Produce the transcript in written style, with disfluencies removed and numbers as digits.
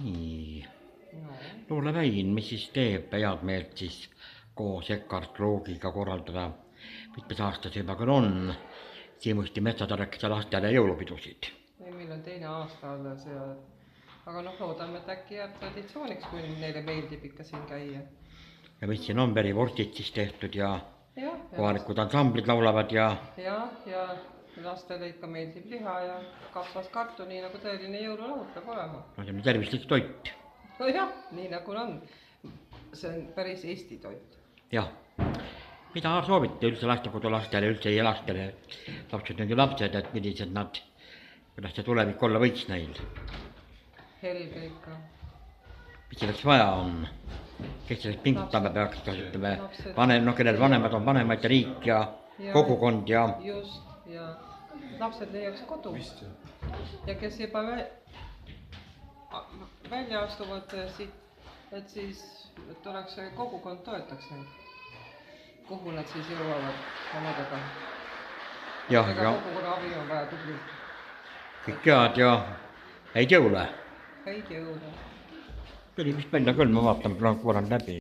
Nii. No. Luule Väin, mis siis teeb head meelt siis koos Eckart Roogiga korraldada mitmes aastas juba küll on Siimusti metsatarrekese lastele jõulupidusid. Ei, meil on teine aasta alles ja aga noh, loodame, et äkki jääb traditsiooniks, kui neile meeldib ikka siin käia. Ja mis siin on, verivorstid siis tehtud ja kohalikud Ja ansamblid laulavad ja lastele ikka meeldib liha ja kasvas kartu, nii nagu tõeline jõululaud peab olema. no see on tervislik toit. No jah, nii nagu on. See on päris Eesti toit. Jah. Mida soovite üldse lastekodulastele, üldse ei lastele? Lapsed on ju lapsed, et millised nad, kuidas see tulevik olla võiks neil? Helge ikka. Mis selleks vaja on? Kes selleks pingutama peaks, ütleme, no kellel vanemad on vanemaid ja riik ja kogukond ja... Just, ja lapsed leiaks kodu. Ja kes juba välja astuvad siit, et siis et oleks kogukond toetaks neid. Kuhu nad siis jõuavad omadega. Ega kogukonna abi on vaja tublilt. Kõik head ja häid jõule. Häid jõule. Tuli vist välja küll, ma vaatan, korran läbi.